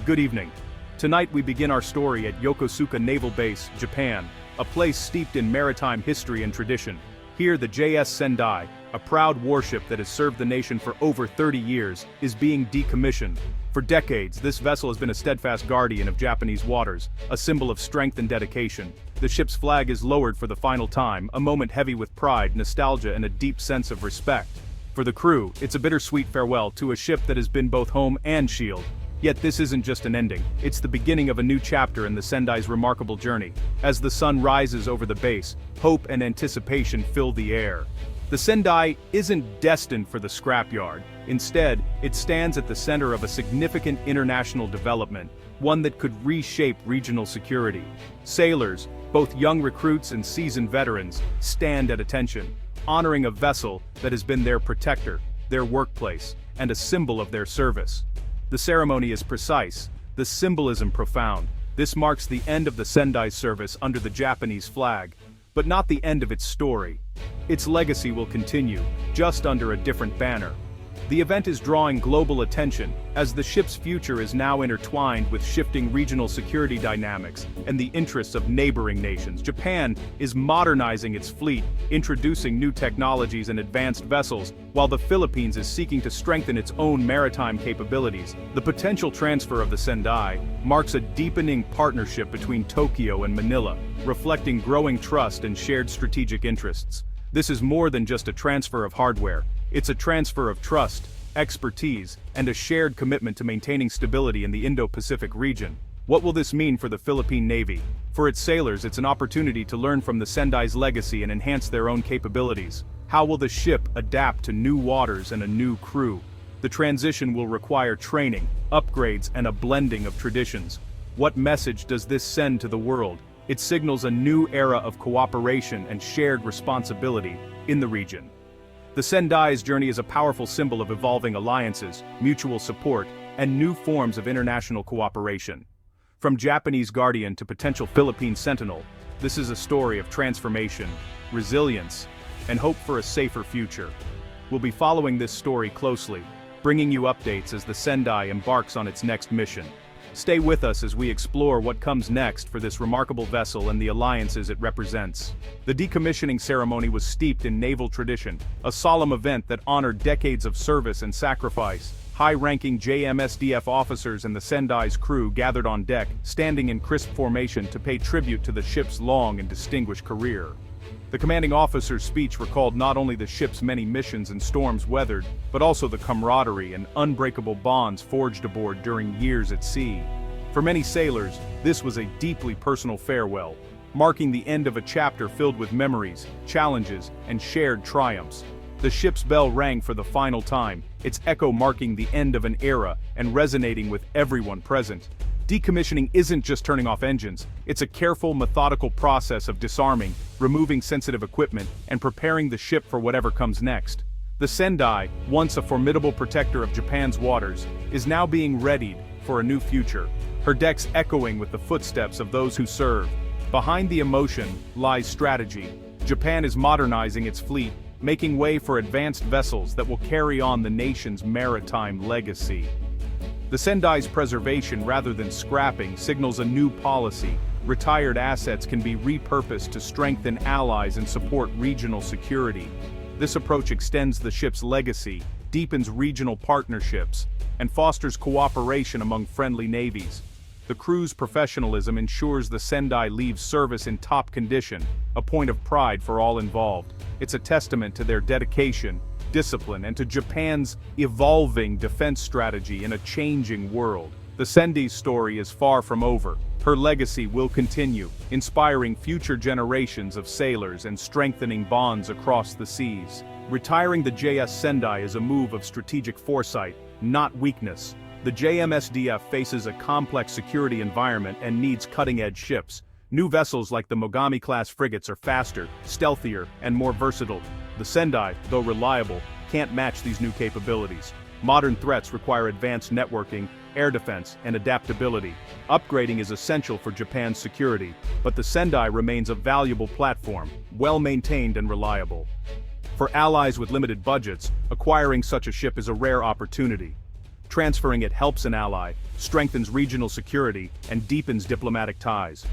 Good evening. Tonight we begin our story at Yokosuka Naval Base, Japan, a place steeped in maritime history and tradition. Here the JS Sendai, a proud warship that has served the nation for over 30 years, is being decommissioned. For decades, this vessel has been a steadfast guardian of Japanese waters, a symbol of strength and dedication. The ship's flag is lowered for the final time, a moment heavy with pride, nostalgia, and a deep sense of respect. For the crew, it's a bittersweet farewell to a ship that has been both home and shield. Yet this isn't just an ending, it's the beginning of a new chapter in the Sendai's remarkable journey. As the sun rises over the base, hope and anticipation fill the air. The Sendai isn't destined for the scrapyard. Instead, it stands at the center of a significant international development, one that could reshape regional security. Sailors, both young recruits and seasoned veterans, stand at attention, honoring a vessel that has been their protector, their workplace, and a symbol of their service. The ceremony is precise, the symbolism profound. This marks the end of the Sendai's service under the Japanese flag, but not the end of its story. Its legacy will continue, just under a different banner. The event is drawing global attention, as the ship's future is now intertwined with shifting regional security dynamics and the interests of neighboring nations. Japan is modernizing its fleet, introducing new technologies and advanced vessels, while the Philippines is seeking to strengthen its own maritime capabilities. The potential transfer of the Sendai marks a deepening partnership between Tokyo and Manila, reflecting growing trust and shared strategic interests. This is more than just a transfer of hardware. It's a transfer of trust, expertise, and a shared commitment to maintaining stability in the Indo-Pacific region. What will this mean for the Philippine Navy? For its sailors, it's an opportunity to learn from the Sendai's legacy and enhance their own capabilities. How will the ship adapt to new waters and a new crew? The transition will require training, upgrades, and a blending of traditions. What message does this send to the world? It signals a new era of cooperation and shared responsibility in the region. The Sendai's journey is a powerful symbol of evolving alliances, mutual support, and new forms of international cooperation. From Japanese guardian to potential Philippine sentinel, this is a story of transformation, resilience, and hope for a safer future. We'll be following this story closely, bringing you updates as the Sendai embarks on its next mission. Stay with us as we explore what comes next for this remarkable vessel and the alliances it represents. The decommissioning ceremony was steeped in naval tradition, a solemn event that honored decades of service and sacrifice. High-ranking JMSDF officers and the Sendai's crew gathered on deck, standing in crisp formation to pay tribute to the ship's long and distinguished career. The commanding officer's speech recalled not only the ship's many missions and storms weathered, but also the camaraderie and unbreakable bonds forged aboard during years at sea. For many sailors, this was a deeply personal farewell, marking the end of a chapter filled with memories, challenges, and shared triumphs. The ship's bell rang for the final time, its echo marking the end of an era and resonating with everyone present. Decommissioning isn't just turning off engines, it's a careful, methodical process of disarming, removing sensitive equipment, and preparing the ship for whatever comes next. The Sendai, once a formidable protector of Japan's waters, is now being readied for a new future, her decks echoing with the footsteps of those who serve. Behind the emotion lies strategy. Japan is modernizing its fleet, making way for advanced vessels that will carry on the nation's maritime legacy. The Sendai's preservation rather than scrapping signals a new policy. Retired assets can be repurposed to strengthen allies and support regional security. This approach extends the ship's legacy, deepens regional partnerships, and fosters cooperation among friendly navies. The crew's professionalism ensures the Sendai leaves service in top condition, a point of pride for all involved. It's a testament to their dedication, discipline, and to Japan's evolving defense strategy in a changing world. The Sendai's story is far from over. Her legacy will continue, inspiring future generations of sailors and strengthening bonds across the seas. Retiring the JS Sendai is a move of strategic foresight, not weakness. The JMSDF faces a complex security environment and needs cutting-edge ships. New vessels like the Mogami-class frigates are faster, stealthier, and more versatile. The Sendai, though reliable, can't match these new capabilities. Modern threats require advanced networking, air defense, and adaptability. Upgrading is essential for Japan's security, but the Sendai remains a valuable platform, well-maintained and reliable. For allies with limited budgets, acquiring such a ship is a rare opportunity. Transferring it helps an ally, strengthens regional security, and deepens diplomatic ties.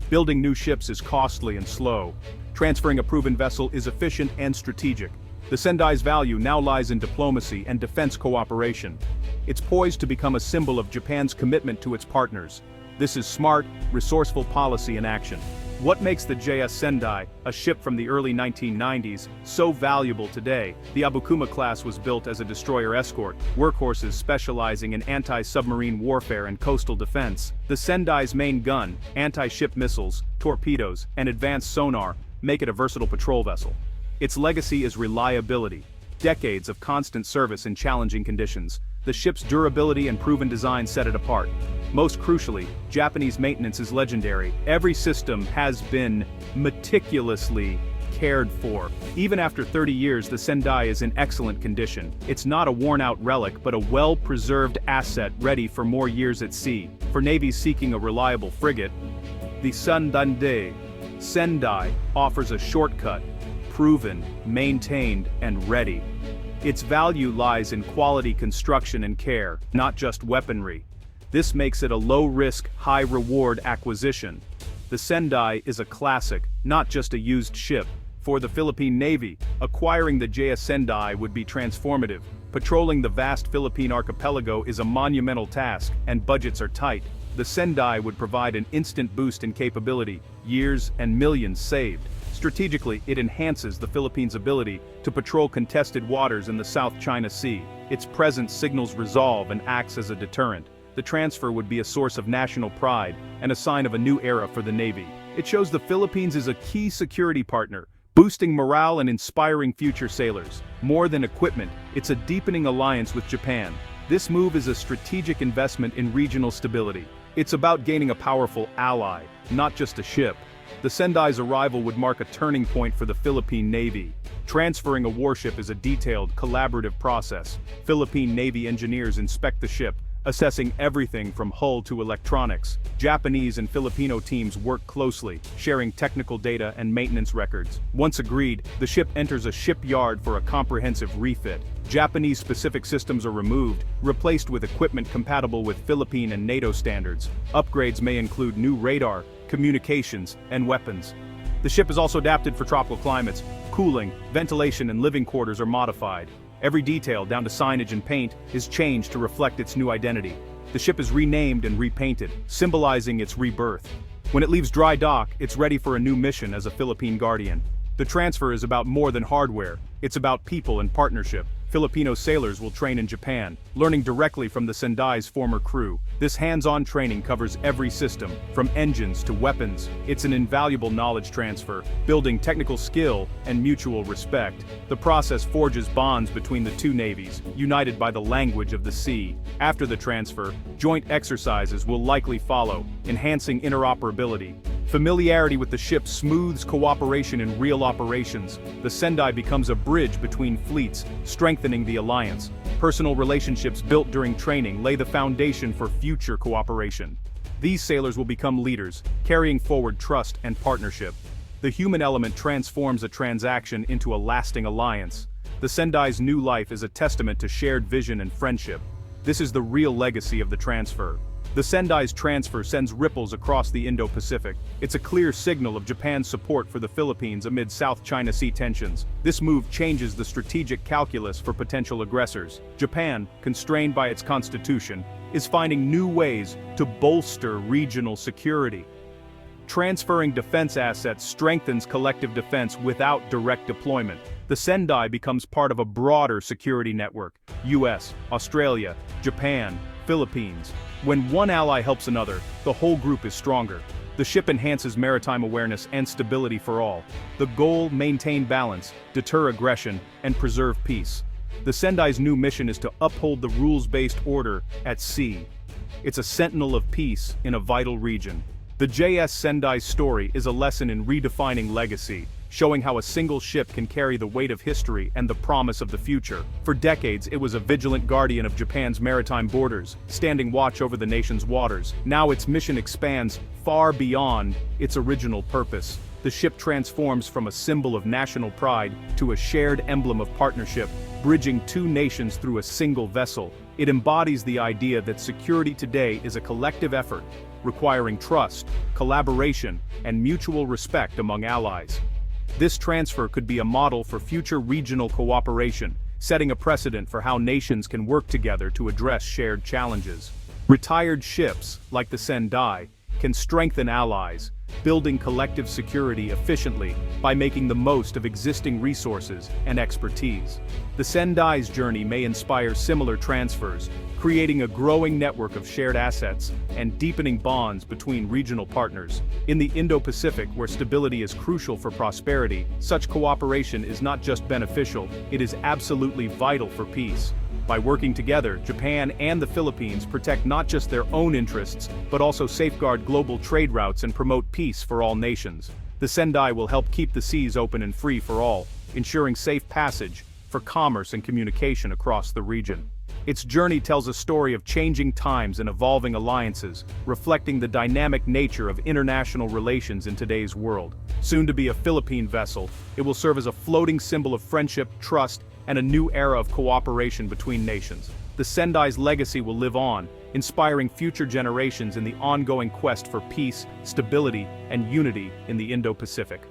Building new ships is costly and slow. Transferring a proven vessel is efficient and strategic. The Sendai's value now lies in diplomacy and defense cooperation. It's poised to become a symbol of Japan's commitment to its partners. This is smart, resourceful policy in action. What makes the JS Sendai, a ship from the early 1990s, so valuable today? The Abukuma class was built as a destroyer escort, workhorses specializing in anti-submarine warfare and coastal defense. The Sendai's main gun, anti-ship missiles, torpedoes, and advanced sonar make it a versatile patrol vessel. Its legacy is reliability. Decades of constant service in challenging conditions. The ship's durability and proven design set it apart. Most crucially, Japanese maintenance is legendary. Every system has been meticulously cared for. Even after 30 years, the Sendai is in excellent condition. It's not a worn-out relic, but a well-preserved asset ready for more years at sea. For navies seeking a reliable frigate, the Sendai offers a shortcut, proven, maintained, and ready. Its value lies in quality construction and care, not just weaponry. This makes it a low-risk, high-reward acquisition. The Sendai is a classic, not just a used ship. For the Philippine Navy, acquiring the JS Sendai would be transformative. Patrolling the vast Philippine archipelago is a monumental task, and budgets are tight. The Sendai would provide an instant boost in capability, years and millions saved. Strategically, it enhances the Philippines' ability to patrol contested waters in the South China Sea. Its presence signals resolve and acts as a deterrent. The transfer would be a source of national pride and a sign of a new era for the Navy. It shows the Philippines is a key security partner, boosting morale and inspiring future sailors. More than equipment, it's a deepening alliance with Japan. This move is a strategic investment in regional stability. It's about gaining a powerful ally, not just a ship. The Sendai's arrival would mark a turning point for the Philippine Navy. Transferring a warship is a detailed, collaborative process. Philippine Navy engineers inspect the ship, assessing everything from hull to electronics. Japanese and Filipino teams work closely, sharing technical data and maintenance records. Once agreed, the ship enters a shipyard for a comprehensive refit. Japanese-specific systems are removed, replaced with equipment compatible with Philippine and NATO standards. Upgrades may include new radar, communications, and weapons. The ship is also adapted for tropical climates. Cooling, ventilation, and living quarters are modified. Every detail, down to signage and paint, is changed to reflect its new identity. The ship is renamed and repainted, symbolizing its rebirth. When it leaves dry dock, it's ready for a new mission as a Philippine Guardian. The transfer is about more than hardware. It's about people and partnership. Filipino sailors will train in Japan, learning directly from the Sendai's former crew. This hands-on training covers every system, from engines to weapons. It's an invaluable knowledge transfer, building technical skill and mutual respect. The process forges bonds between the two navies, united by the language of the sea. After the transfer, joint exercises will likely follow, enhancing interoperability. Familiarity with the ship smooths cooperation in real operations. The Sendai becomes a bridge between fleets, strengthening the alliance. Personal relationships built during training lay the foundation for future cooperation. These sailors will become leaders, carrying forward trust and partnership. The human element transforms a transaction into a lasting alliance. The Sendai's new life is a testament to shared vision and friendship. This is the real legacy of the transfer. The Sendai's transfer sends ripples across the Indo-Pacific. It's a clear signal of Japan's support for the Philippines amid South China Sea tensions. This move changes the strategic calculus for potential aggressors. Japan, constrained by its constitution, is finding new ways to bolster regional security. Transferring defense assets strengthens collective defense without direct deployment. The Sendai becomes part of a broader security network: US, Australia, Japan, Philippines. When one ally helps another, the whole group is stronger. The ship enhances maritime awareness and stability for all. The goal: maintain balance, deter aggression, and preserve peace. The Sendai's new mission is to uphold the rules-based order at sea. It's a sentinel of peace in a vital region. The JS Sendai's story is a lesson in redefining legacy, showing how a single ship can carry the weight of history and the promise of the future. For decades, it was a vigilant guardian of Japan's maritime borders, standing watch over the nation's waters. Now its mission expands far beyond its original purpose. The ship transforms from a symbol of national pride to a shared emblem of partnership, bridging two nations through a single vessel. It embodies the idea that security today is a collective effort, requiring trust, collaboration, and mutual respect among allies. This transfer could be a model for future regional cooperation, setting a precedent for how nations can work together to address shared challenges. Retired ships, like the Sendai, can strengthen allies, building collective security efficiently by making the most of existing resources and expertise. The Sendai's journey may inspire similar transfers, creating a growing network of shared assets and deepening bonds between regional partners. In the Indo-Pacific, where stability is crucial for prosperity, such cooperation is not just beneficial, it is absolutely vital for peace. By working together, Japan and the Philippines protect not just their own interests, but also safeguard global trade routes and promote peace for all nations. The Sendai will help keep the seas open and free for all, ensuring safe passage for commerce and communication across the region. Its journey tells a story of changing times and evolving alliances, reflecting the dynamic nature of international relations in today's world. Soon to be a Philippine vessel, it will serve as a floating symbol of friendship, trust, and a new era of cooperation between nations. The Sendai's legacy will live on, inspiring future generations in the ongoing quest for peace, stability, and unity in the Indo-Pacific.